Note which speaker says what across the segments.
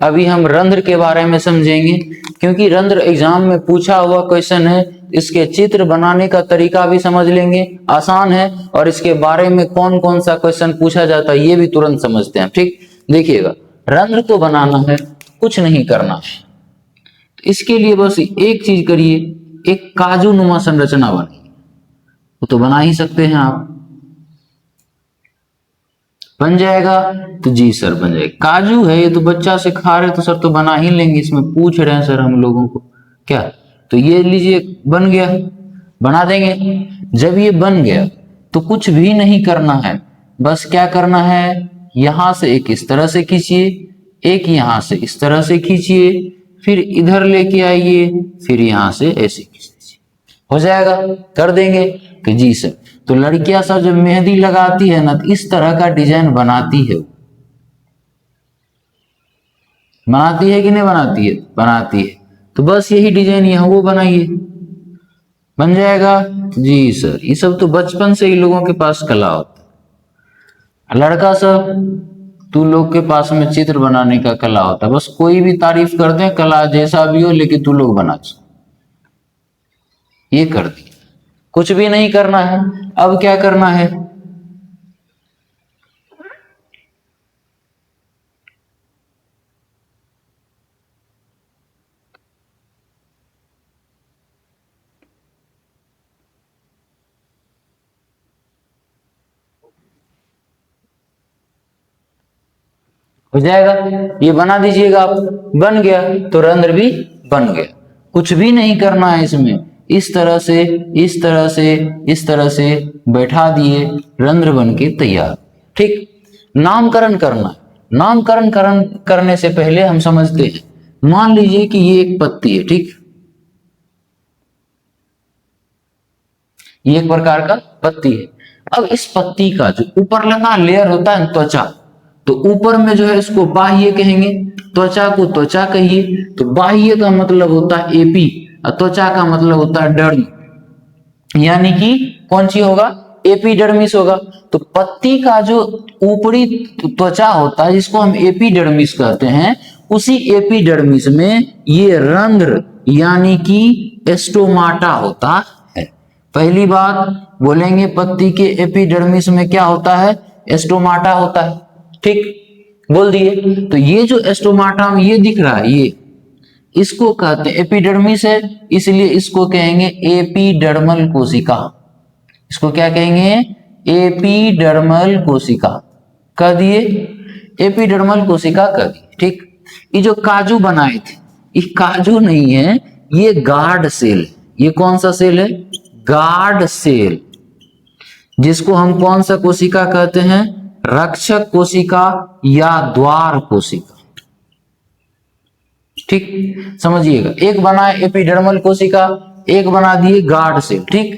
Speaker 1: अभी हम रंध्र के बारे में समझेंगे, क्योंकि रंध्र एग्जाम में पूछा हुआ क्वेश्चन है। इसके चित्र बनाने का तरीका भी समझ लेंगे, आसान है, और इसके बारे में कौन कौन सा क्वेश्चन पूछा जाता है ये भी तुरंत समझते हैं। ठीक, देखिएगा, रंध्र को बनाना है, कुछ नहीं करना है। इसके लिए बस एक चीज करिए, एक काजू नुमा संरचना बनिए। वो तो बना ही सकते हैं आप, बन जाएगा तो जी सर बन जाएगा। काजू है ये तो बच्चा से खा रहे तो सर तो बना ही लेंगे, इसमें पूछ रहे हैं सर हम लोगों को क्या। तो ये लीजिए बन गया, बना देंगे। जब ये बन गया तो कुछ भी नहीं करना है, बस क्या करना है, यहां से एक इस तरह से खींचिए, एक यहां से इस तरह से खींचिए, फिर इधर लेके आइए, फिर यहां से ऐसे खींच दीजिए, हो जाएगा। कर देंगे कि जी सर। तो लड़कियां सब जब मेहंदी लगाती है ना तो इस तरह का डिजाइन बनाती है, बनाती है कि नहीं बनाती है, बनाती है। तो बस यही डिजाइन यहाँ वो बनाइए, बन जाएगा। जी सर, ये सब तो बचपन से ही लोगों के पास कला होता है। लड़का सब तू लोग के पास में चित्र बनाने का कला होता है, बस कोई भी तारीफ कर दे, कला जैसा भी हो, लेकिन तू लोग बना, ये कर दी। कुछ भी नहीं करना है। अब क्या करना है, हो जाएगा, ये बना दीजिएगा आप, बन गया तो रंध्र भी बन गया। कुछ भी नहीं करना है इसमें, इस तरह से इस तरह से इस तरह से बैठा दिए, रंध्र बन के तैयार। ठीक, नामकरण करना है। नामकरण करने से पहले हम समझते हैं, मान लीजिए कि ये एक पत्ती है, ठीक, ये एक प्रकार का पत्ती है। अब इस पत्ती का जो ऊपर लगा लेयर होता है त्वचा, तो ऊपर में जो है इसको बाह्य कहेंगे, त्वचा को त्वचा कहिए। तो बाह्य का मतलब होता है एपी, और त्वचा का मतलब होता है डर्म, यानी कि कौन सी होगा, एपिडर्मिस होगा। तो पत्ती का जो ऊपरी त्वचा होता है जिसको हम एपिडर्मिस कहते हैं, उसी एपिडर्मिस में ये रंध्र यानी कि एस्टोमाटा होता है। पहली बात बोलेंगे, पत्ती के एपिडर्मिस में क्या होता है, एस्टोमाटा होता है। ठीक, बोल दिए। तो ये जो एस्टोमाटा में ये दिख रहा है, ये इसको कहते हैं एपिडर्मिस है, इसलिए इसको कहेंगे एपिडर्मल कोशिका। इसको क्या कहेंगे, एपिडर्मल कोशिका कह दिए, एपिडर्मल कोशिका कह दिए। ठीक, ये जो काजू बनाए थे, ये काजू नहीं है, ये गार्ड सेल। ये कौन सा सेल है, गार्ड सेल, जिसको हम कौन सा कोशिका कहते हैं, रक्षक कोशिका या द्वार कोशिका। ठीक, समझिएगा, एक बनाए एपिडर्मल कोशिका, एक बना दिए गार्ड सेल। ठीक,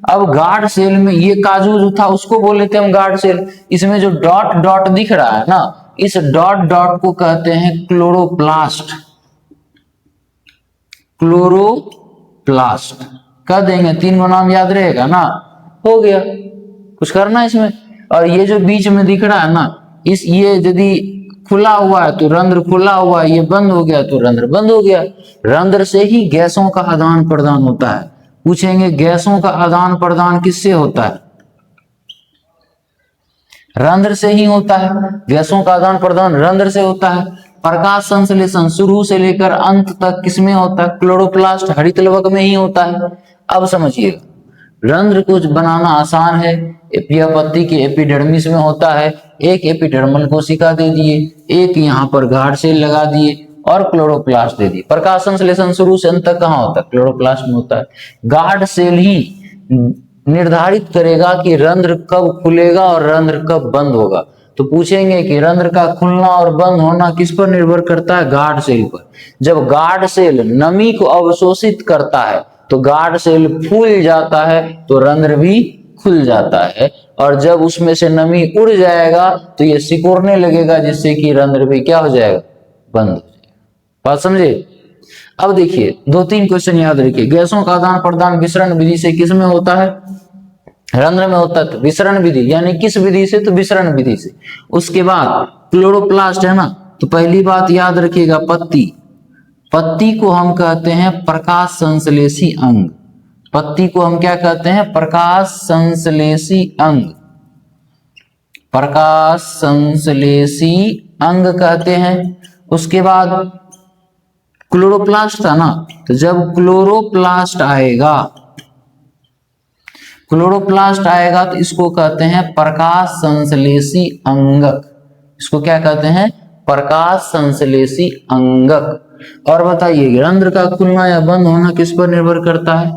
Speaker 1: अब गार्ड सेल में ये काजू जो था उसको बोले थे हम गार्ड सेल। इसमें जो डॉट डॉट दिख रहा है ना, इस डॉट डॉट को कहते हैं क्लोरोप्लास्ट। क्लोरोप्लास्ट कह देंगे, तीन गो नाम याद रहेगा ना, हो गया। कुछ करना इसमें। और ये जो बीच में दिख रहा है ना, इस ये यदि खुला हुआ है तो रंध्र खुला हुआ है, ये बंद हो गया तो रंध्र बंद हो गया। रंध्र से ही गैसों का आदान प्रदान होता है। पूछेंगे गैसों का आदान प्रदान किससे होता है, रंध्र से ही होता है। गैसों का आदान प्रदान रंध्र से होता है। प्रकाश संश्लेषण शुरू से लेकर अंत तक किसमें होता है, क्लोरोप्लास्ट हरितलवक में ही होता है। अब समझिएगा, रंध्र को बनाना आसान है, यह पत्ती के एपिडर्मिस में होता है। एक एपिडर्मल कोशिका दे दिए, एक यहाँ पर गार्ड सेल लगा दिए और क्लोरोप्लास्ट दे दिए। प्रकाश संश्लेषण शुरू से अंत तक कहाँ होता है, क्लोरोप्लास्ट में होता है। गार्ड सेल ही निर्धारित करेगा कि रंध्र कब खुलेगा और रंध्र कब बंद होगा। तो पूछेंगे कि रंध्र का खुलना और बंद होना किस पर निर्भर करता है, गार्ड सेल पर। जब गार्ड सेल नमी को अवशोषित करता है तो गार्ड सेल फूल जाता है, तो रंध्र भी खुल जाता है। और जब उसमें से नमी उड़ जाएगा तो ये सिकुड़ने लगेगा, जिससे कि रंध्र भी क्या हो जाएगा, बंद हो जाएगा। बात समझे। अब देखिए, दो तीन क्वेश्चन याद रखिए। गैसों का आदान प्रदान विसरण विधि से किस में होता है, रंध्र में होता है। तो विसरण विधि यानी किस विधि से, तो विसरण विधि से। उसके बाद क्लोरोप्लास्ट है ना, तो पहली बात याद रखिएगा, पत्ती, पत्ती को हम कहते हैं प्रकाश संश्लेषी अंग। पत्ती को हम क्या कहते हैं? प्रकाश संश्लेषी अंग, प्रकाश संश्लेषी अंग कहते हैं। उसके बाद क्लोरोप्लास्ट था ना, तो जब क्लोरोप्लास्ट आएगा, क्लोरोप्लास्ट आएगा तो इसको कहते हैं प्रकाश संश्लेषी अंगक। इसको क्या कहते हैं? प्रकाश संश्लेषी अंगक। और बताइए, रंध्र का खुलना या बंद होना किस पर निर्भर करता है?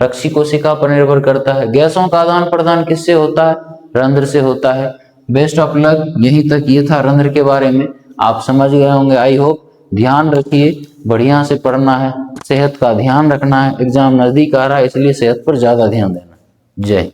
Speaker 1: रक्षी कोशिका पर निर्भर करता है। गैसों का आदान प्रदान किससे होता है? रंध्र से होता है। Best of luck. यहीं तक ये था रंध्र के बारे में, आप समझ गए होंगे आई होप। ध्यान रखिए, बढ़िया से पढ़ना है, सेहत का ध्यान रखना है। एग्जाम नजदीक आ रहा है, इसलिए सेहत पर ज्यादा ध्यान देना। जय